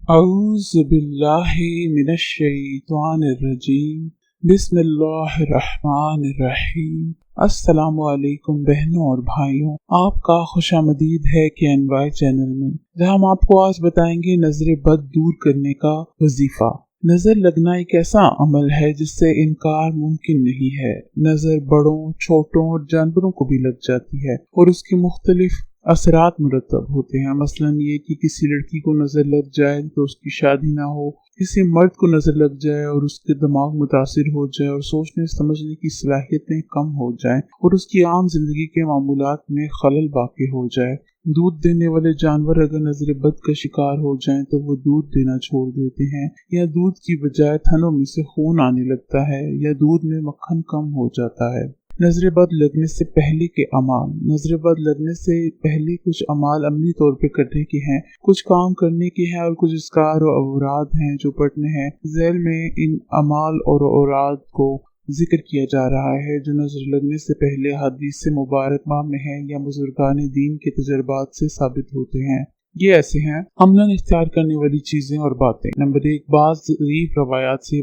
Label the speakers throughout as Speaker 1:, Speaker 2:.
Speaker 1: अऊज़ु बिल्लाहि मिनश्शैतानिर्रजीम बिस्मिल्लाहिर्रहमानिर्रहीम। अस्सलामु अलैकुम बहनों और भाइयों, आपका खुशामदीद है KNY चैनल में, जहां हम आपको आज बताएंगे नजर बद दूर करने का वजीफा। नजर लगना एक ऐसा अमल है जिससे इनकार मुमकिन नहीं है। नजर बड़ों, छोटों और जानवरों को भी लग जाती है और उसके मुख्तलिफ असरात मुरतब होते हैं। मसलन ये कि किसी लड़की को नजर लग जाए तो उसकी शादी ना हो, किसी मर्द को नजर लग जाए और उसके दिमाग मुतासिर हो जाए और सोचने समझने की सलाहियतें कम हो जाएं और उसकी आम जिंदगी के मामूलात में खलल वाक़ई हो जाए। दूध देने वाले जानवर अगर नजर बद का शिकार हो जाएं तो वो दूध देना छोड़ देते हैं, या दूध की बजाय थनों में से खून आने लगता है, या दूध में मक्खन कम हो जाता है। नजर बद लगने से पहले के अमाल। नजर बद लगने से पहले कुछ अमाल अमली तौर पे करने के हैं, कुछ काम करने के हैं और कुछ अस्कार और औराद हैं जो पढ़ने हैं। झैल में इन अमाल और औराद को जिक्र किया जा रहा है जो नजर लगने से पहले हदीस मुबारक में है या बुजुर्गान दीन के तजर्बात से साबित होते हैं। ये ऐसे हैं अमलन इख्तियार करने वाली चीजें और बातें। नंबर 1, बाज़ ज़ईफ़ रवायात से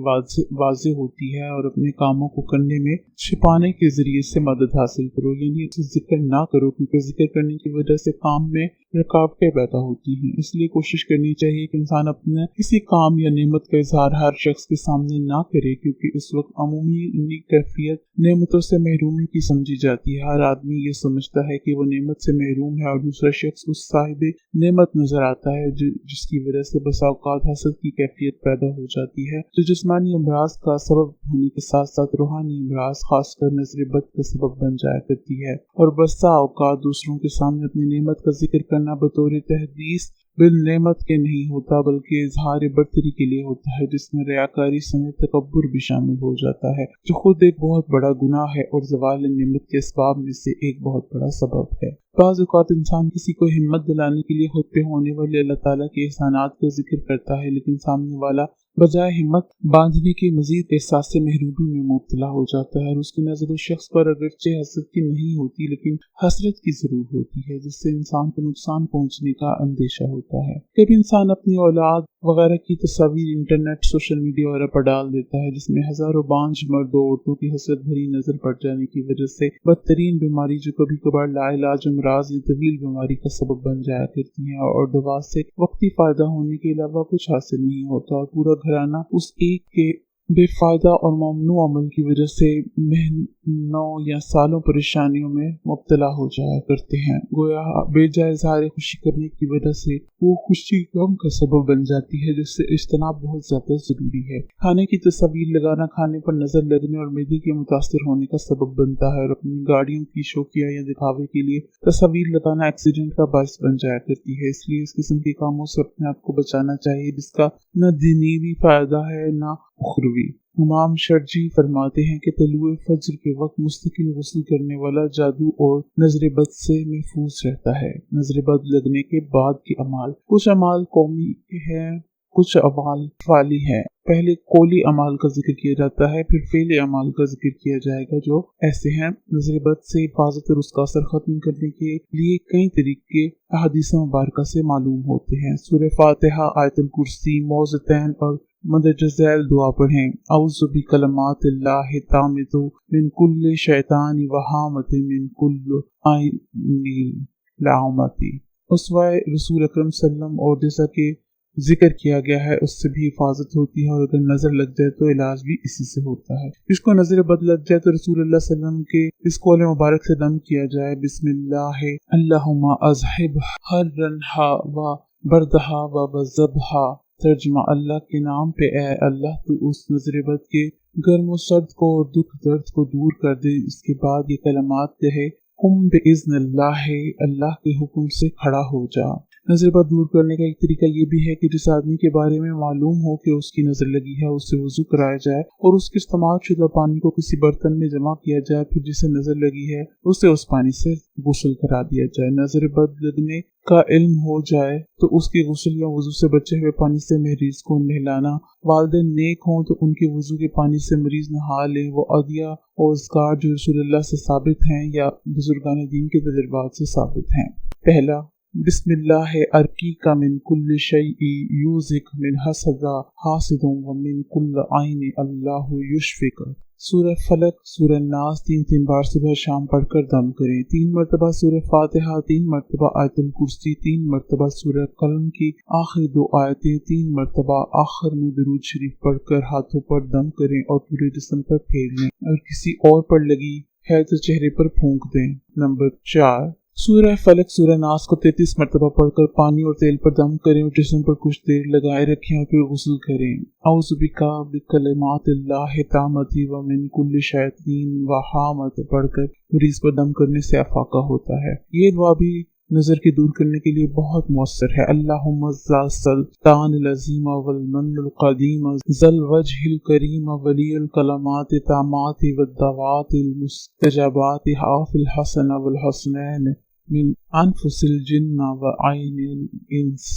Speaker 1: वाज़ेह होती है और अपने कामों को करने में छिपाने के जरिए से मदद हासिल करो, यानी इसे जिक्र ना करो, क्योंकि जिक्र करने की वजह से काम में रुकावटें पैदा होती हैं। इसलिए कोशिश करनी चाहिए कि इंसान अपने किसी काम या नेमत का इजहार हर शख्स के सामने ना करे, क्योंकि इस वक्त अमूमी कैफियत नेमतों से महरूमी की समझी जाती है। हर आदमी ये समझता है कि वो नेमत से महरूम है और दूसरा शख्स उस साहिब नेमत नजर आता है, जिसकी वजह से बसा औकात हसद की कैफियत पैदा हो जाती है, जो जिस्मानी अमराज का सबब होने के साथ साथ रूहानी अमराज खासकर नजर बद का सबब बन जाया करती है। और बसा औकात दूसरों के सामने अपनी नेमत का जिक्र करना बतौर तहदीस बिल नेमत के नहीं होता, बल्कि इजहार बर्तरी के लिए होता है, जिसमें रियाकारी समेत तकब्बुर भी शामिल हो जाता है, जो खुद एक बहुत बड़ा गुनाह है और ज़वाल नेमत के असबाब में से एक बहुत बड़ा सबब है। बाज़ औक़ात इंसान किसी को हिम्मत दिलाने के लिए खुद पे होने वाले अल्लाह ताला के एहसानात का जिक्र करता है, लेकिन सामने वाला बजाय हिम्मत बांधने के मजीद एहसास से महरूबी में मुब्तला हो जाता है और उसकी नजर उस शख्स पर अगरचे हसरत की नहीं होती लेकिन हसरत की जरूर होती है, जिससे इंसान को नुकसान पहुंचने का अंदेशा होता है। कभी इंसान अपनी औलाद वगैरह की तस्वीर इंटरनेट, सोशल मीडिया वगैरह पर डाल देता है, जिसमें हजारों बांझ मर्दों औरतों की हसरत भरी नजर पड़ जाने की वजह से बदतरीन बीमारी जो कभी कभार लाइलाज अमराज या तवील बीमारी का सबब बन जाया करती है और दवा से वक्ती फायदा होने के अलावा कुछ हासिल नहीं होता और पूरा घराना उस एक के बेफायदा और ममनू अमल की वजह से महीनों या सालों परेशानियों में मुब्तला हो जाया करते हैं। गोया बेजा इज़हार खुशी करने की वजह से वो खुशी गम का सबब बन जाती है, जिससे इज्तनाब बहुत ज्यादा जरूरी है। खाने की तस्वीर लगाना खाने पर नजर लगने और मैदे के मुतासर होने का सबब बनता है और अपनी गाड़ियों की शौकिया या दिखावे के लिए तस्वीर लगाना एक्सीडेंट का बायस बन जाया करती है। इसलिए इस किस्म के कामों से अपने आप को बचाना चाहिए, जिसका न दीनी फायदा है न उखरवी। इमाम शर्जी फरमाते हैं कि तलुए फज्र के वक्त मुस्तकिल गुस्ल करने वाला जादू और नजर बद से महफूज रहता है। नजर बद लगने के बाद के अमाल। कुछ अमाल कौमी हैं, कुछ अमाल फाली हैं। पहले कौली अमाल का जिक्र किया जाता है, फिर फेले अमाल का जिक्र किया जाएगा, जो ऐसे हैं। नजर बद से हिफाजत और उसका असर खत्म करने के लिए कई तरीके अहादीस मुबारका से मालूम होते हैं। सूरह फातिहा, आयतुल कुर्सी, मौज़तैन और मदजैल दुआ पढ़ें। औज़ु बिकलमातिल्लाहि ताम्मति मिन कुल्लि शैतानि व हामति मिन कुल्लि आइनि लामती। उसवाए रसूल अकरम सल्लम और जैसा कि जिक्र किया गया है उससे भी हिफाजत होती है, और अगर नजर लग जाए तो इलाज भी इसी से होता है। जिसको नजर बद लग जाए तो रसूल अल्लाह सल्लम के इस कौल मुबारक से दम किया जाए, बिस्मिल्लाह अल्लाहुम्मा अज़हिब हर्रनहा व बर्दहा व वज़बहा। तर्जुमा, अल्लाह के नाम पे ए अल्लाह तू उस नजर बद के गर्म सर्द को और दुख दर्द को दूर कर दे। इसके बाद ये कलमात कहे, कुम बिइज़्निल्लाह, अल्लाह के हुक्म से खड़ा हो जा। नजर बद दूर करने का एक तरीका ये भी है कि जिस आदमी के बारे में मालूम हो कि उसकी नजर लगी है उससे वुजू कराया जाए और उसके इस्तेमाल शुदा पानी को किसी बर्तन में जमा किया जाए, फिर जिसे नजर लगी है उसे उस पानी से गुस्ल करा दिया जाए। नजर बद लगने का इल्म हो जाए तो उसके गुस्ल या वुजू से बचे हुए पानी से मरीज को नहलाना। वालिदैन नेक हों तो उनके वुजू के पानी से मरीज नहा ले। वो अदिया और ज़कार जो रसूलुल्लाह से साबित हैं या बुजुर्गान दीन के तजर्बात से साबित हैं। पहला, बिस्मिल्लाह अर्कीका मिन कुल्लि शैइ यूज़िक मिन हसदा हासिदुन व मिन कुल्ल आइन अल्लाहु युशफिक। सूरह फलक, सूरह नास 3 बार सुबह शाम पढ़कर दम करें। 3 मरतबा सूरह फातिहा, 3 मरतबा आयतुल कुर्सी, 3 मरतबा सूरह कलम की आखिरी 2 आयतें, 3 मरतबा आखिर में दुरूद शरीफ पढ़कर हाथों पर दम करें और पूरे जिस्म पर फेर लें। और किसी और पर लगी है तो चेहरे पर फूंक दें। नंबर 4, सूरह फलक सूरह नास को 33 मरतबा पढ़कर पानी और तेल पर दम करें और जिस्म पर कुछ देर लगाए रखें और फिर गुस्ल करें। औज़ु बिका बिकलिमातिल्लाहि ताम्मति व मिन कुल्लि शैतानिन व हामत पढ़कर मरीज पर दम करने से अफाका होता है। ये दुआ भी नजर के दूर करने के लिए बहुत मौसर है। अल्लाहुम्मा ज़ल्तानिल अज़ीम वल मन्नुल क़दीम ज़ल वजहिल करीम वलियुल कलमात तामात वद्दवातिल मुस्तजबात हाफिल हसन वल हसनैन मिन अनफुसिल जिन्ना व आइनिल इंस।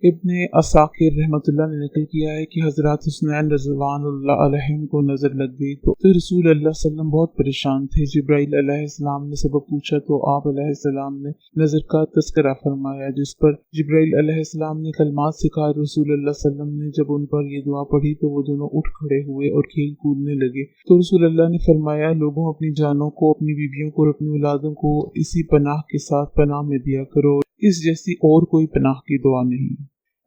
Speaker 1: इब्ने असाकिर रहमतुल्लाह ने नकल किया है कि हजरत हुसैन रज़ियल्लाहु अलैहिम को नजर लग गई तो रसूल अल्लाह सल्लम बहुत परेशान थे। जिब्राइल अलैहिस्सलाम ने सबब पूछा तो आप अलैहिस्सलाम ने नजर का तस्करा फरमाया, जिस पर जिब्राइल अलैहिस्सलाम ने कलमात सिखाए। रसूल अल्लाह सल्लम ने जब उन पर ये दुआ पढ़ी तो वो दोनों उठ खड़े हुए और खेल कूदने लगे। तो रसूल अल्लाह ने फरमाया, लोगों अपनी जानों को, अपनी बीवियों को और अपनी औलादों को इसी पनाह के साथ पनाह में दिया करो, इस जैसी और कोई पनाह की दुआ नहीं।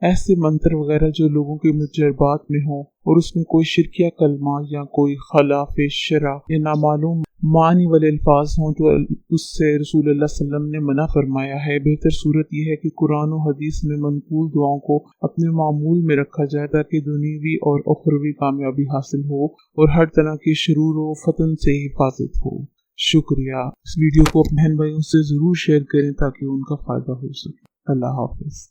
Speaker 1: ऐसे मंत्र वगैरह जो लोगों के मुजरबात में हो और उसमें कोई शिरकिया कलमा या कोई खिलाफ शरा या नामालूम मानी वाले अल्फाज हों तो उससे रसूल अल्लाह सल्लम ने मना फरमाया है। बेहतर सूरत यह है कि कुरान और हदीस में मनकूल दुआओं को अपने मामूल में रखा जाए ताकि दुनियावी और उखरवी कामयाबी हासिल हो और हर तरह की शरूर व फतन से हिफाजत हो। शुक्रिया। इस वीडियो को अपने बहन भाइयों से ज़रूर शेयर करें ताकि उनका फ़ायदा हो सके। अल्लाह हाफ़िज़।